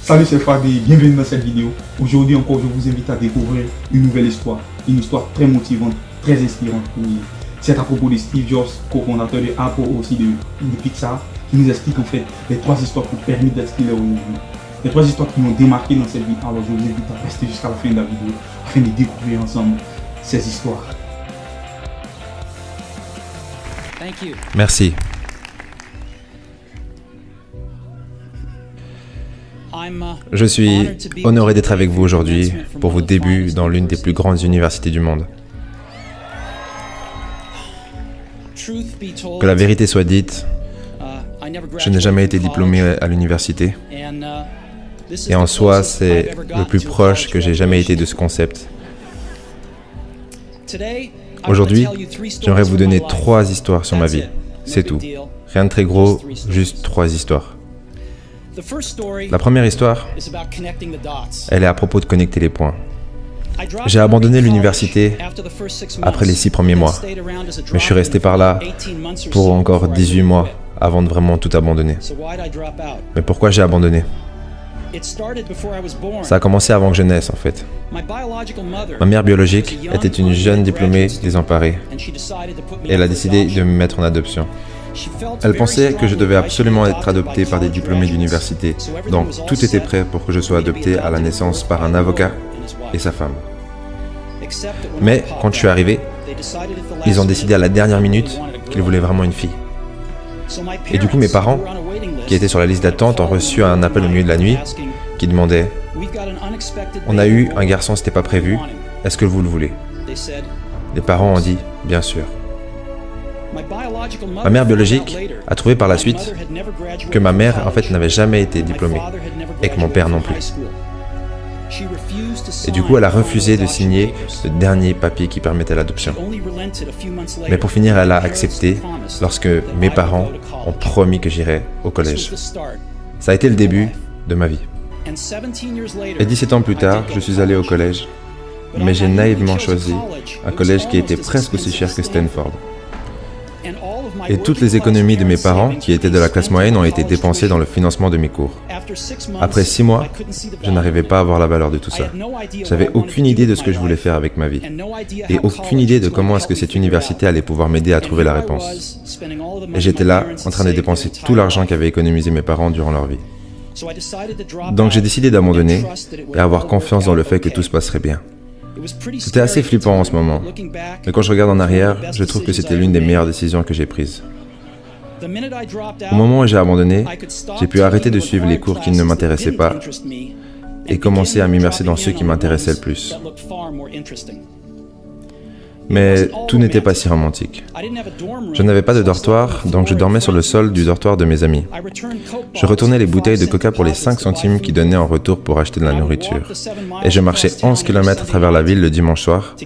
Salut, c'est Fadi, bienvenue dans cette vidéo. Aujourd'hui encore, je vous invite à découvrir une nouvelle histoire. Une histoire très motivante, très inspirante. C'est à propos de Steve Jobs, cofondateur de Apple, aussi de Pixar, qui nous explique en fait les trois histoires qui ont permis d'être ce qu'il est aujourd'hui. Les trois histoires qui m'ont démarqué dans cette vie. Alors je vous invite à rester jusqu'à la fin de la vidéo afin de découvrir ensemble ces histoires. Merci. Je suis honoré d'être avec vous aujourd'hui pour vos débuts dans l'une des plus grandes universités du monde. Que la vérité soit dite, je n'ai jamais été diplômé à l'université. Et en soi, c'est le plus proche que j'ai jamais été de ce concept. Aujourd'hui, j'aimerais vous donner 3 histoires sur ma vie. C'est tout. Rien de très gros, juste 3 histoires. La première histoire, elle est à propos de connecter les points. J'ai abandonné l'université après les 6 premiers mois, mais je suis resté par là pour encore 18 mois avant de vraiment tout abandonner. Mais pourquoi j'ai abandonné? Ça a commencé avant que je naisse, en fait. Ma mère biologique était une jeune diplômée désemparée et elle a décidé de me mettre en adoption. Elle pensait que je devais absolument être adopté par des diplômés d'université, donc tout était prêt pour que je sois adopté à la naissance par un avocat et sa femme. Mais quand je suis arrivé, ils ont décidé à la dernière minute qu'ils voulaient vraiment une fille. Et du coup, mes parents, qui étaient sur la liste d'attente, ont reçu un appel au milieu de la nuit qui demandait « On a eu un garçon, c'était pas prévu, est-ce que vous le voulez ?» Les parents ont dit « Bien sûr ». Ma mère biologique a trouvé par la suite que ma mère, en fait, n'avait jamais été diplômée et que mon père non plus. Et du coup, elle a refusé de signer le dernier papier qui permettait l'adoption. Mais pour finir, elle a accepté lorsque mes parents ont promis que j'irais au collège. Ça a été le début de ma vie. Et 17 ans plus tard, je suis allé au collège, mais j'ai naïvement choisi un collège qui était presque aussi cher que Stanford. Et toutes les économies de mes parents, qui étaient de la classe moyenne, ont été dépensées dans le financement de mes cours. Après 6 mois, je n'arrivais pas à voir la valeur de tout ça. J'avais aucune idée de ce que je voulais faire avec ma vie. Et aucune idée de comment est-ce que cette université allait pouvoir m'aider à trouver la réponse. Et j'étais là, en train de dépenser tout l'argent qu'avaient économisé mes parents durant leur vie. Donc j'ai décidé d'abandonner et avoir confiance dans le fait que tout se passerait bien. C'était assez flippant en ce moment, mais quand je regarde en arrière, je trouve que c'était l'une des meilleures décisions que j'ai prises. Au moment où j'ai abandonné, j'ai pu arrêter de suivre les cours qui ne m'intéressaient pas et commencer à m'immerser dans ceux qui m'intéressaient le plus. Mais tout n'était pas si romantique. Je n'avais pas de dortoir, donc je dormais sur le sol du dortoir de mes amis. Je retournais les bouteilles de coca pour les 5 centimes qu'ils donnaient en retour pour acheter de la nourriture. Et je marchais 11 km à travers la ville le dimanche soir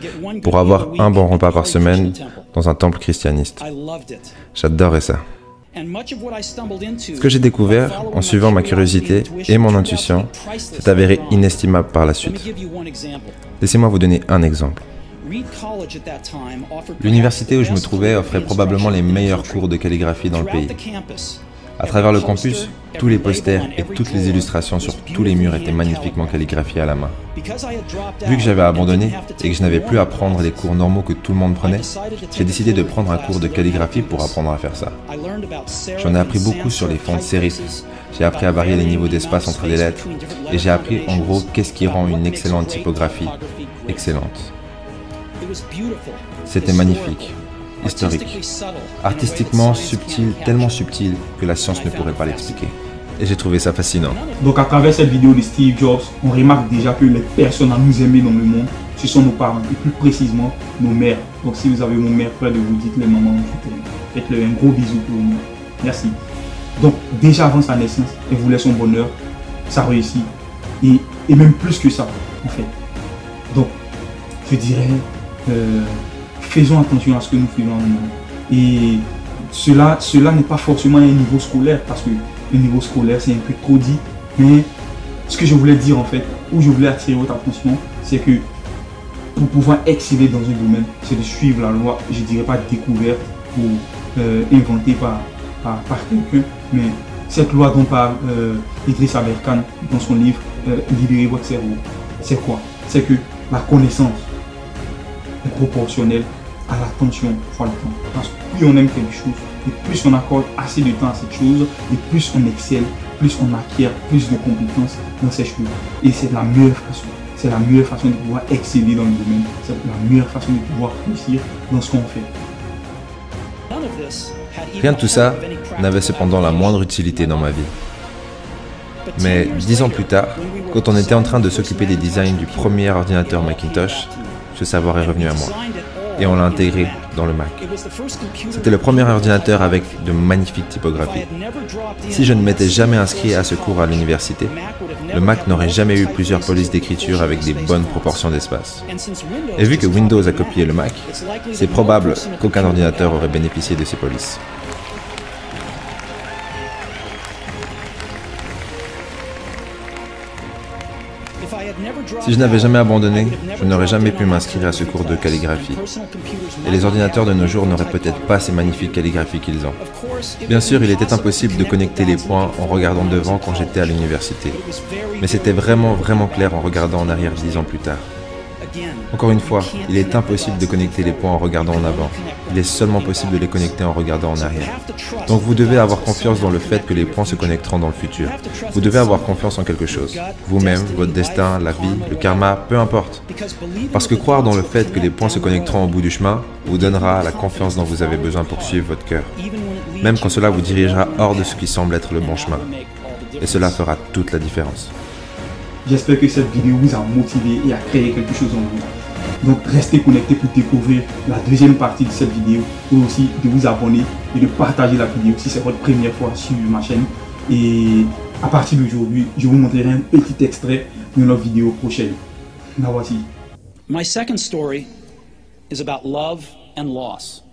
pour avoir un bon repas par semaine dans un temple christianiste. J'adorais ça. Ce que j'ai découvert en suivant ma curiosité et mon intuition s'est avéré inestimable par la suite. Laissez-moi vous donner un exemple. L'université où je me trouvais offrait probablement les meilleurs cours de calligraphie dans le pays. À travers le campus, tous les posters et toutes les illustrations sur tous les murs étaient magnifiquement calligraphiés à la main. Vu que j'avais abandonné et que je n'avais plus à prendre les cours normaux que tout le monde prenait, j'ai décidé de prendre un cours de calligraphie pour apprendre à faire ça. J'en ai appris beaucoup sur les fontes sérifs, j'ai appris à varier les niveaux d'espace entre les lettres et j'ai appris en gros qu'est-ce qui rend une excellente typographie excellente. C'était magnifique, historique, artistiquement subtil, tellement subtil que la science ne pourrait pas l'expliquer. Et j'ai trouvé ça fascinant. Donc à travers cette vidéo de Steve Jobs, on remarque déjà que les personnes à nous aimer dans le monde, ce sont nos parents, et plus précisément nos mères. Donc si vous avez mon mère près de vous, dites-le maman, faites-le un gros bisou pour moi. Merci. Donc déjà avant sa naissance, elle voulait son bonheur, ça réussit. Et même plus que ça, en fait. Donc, je dirais, faisons attention à ce que nous faisons en nous. Et cela n'est pas forcément à un niveau scolaire, parce que le niveau scolaire, c'est un peu trop dit. Mais ce que je voulais dire, en fait, où je voulais attirer votre attention, c'est que pour pouvoir exceller dans un domaine, c'est de suivre la loi, je ne dirais pas découverte ou inventée par quelqu'un, mais Cette loi dont parle Idriss Aberkan dans son livre Libérez votre cerveau, c'est quoi? C'est que la connaissance est proportionnelle à l'attention fois le temps. Parce que plus on aime quelque chose, et plus on accorde assez de temps à cette chose, et plus on excelle, plus on acquiert plus de compétences dans ces choses. Et c'est la meilleure façon. C'est la meilleure façon de pouvoir exceller dans le domaine. C'est la meilleure façon de pouvoir réussir dans ce qu'on fait. Rien de tout ça n'avait cependant la moindre utilité dans ma vie. Mais 10 ans plus tard, quand on était en train de s'occuper des designs du premier ordinateur Macintosh, ce savoir est revenu à moi. Et on l'a intégré dans le Mac. C'était le premier ordinateur avec de magnifiques typographies. Si je ne m'étais jamais inscrit à ce cours à l'université, le Mac n'aurait jamais eu plusieurs polices d'écriture avec des bonnes proportions d'espace. Et vu que Windows a copié le Mac, c'est probable qu'aucun ordinateur aurait bénéficié de ces polices. Si je n'avais jamais abandonné, je n'aurais jamais pu m'inscrire à ce cours de calligraphie. Et les ordinateurs de nos jours n'auraient peut-être pas ces magnifiques calligraphies qu'ils ont. Bien sûr, il était impossible de connecter les points en regardant devant quand j'étais à l'université. Mais c'était vraiment clair en regardant en arrière 10 ans plus tard. Encore une fois, il est impossible de connecter les points en regardant en avant. Il est seulement possible de les connecter en regardant en arrière. Donc vous devez avoir confiance dans le fait que les points se connecteront dans le futur. Vous devez avoir confiance en quelque chose. Vous-même, votre destin, la vie, le karma, peu importe. Parce que croire dans le fait que les points se connecteront au bout du chemin vous donnera la confiance dont vous avez besoin pour suivre votre cœur. Même quand cela vous dirigera hors de ce qui semble être le bon chemin. Et cela fera toute la différence. J'espère que cette vidéo vous a motivé et a créé quelque chose en vous. Donc restez connectés pour découvrir la deuxième partie de cette vidéo, et aussi de vous abonner et de partager la vidéo si c'est votre première fois sur ma chaîne. Et à partir d'aujourd'hui, je vous montrerai un petit extrait de notre vidéo prochaine. La voici. My second story is about love and loss.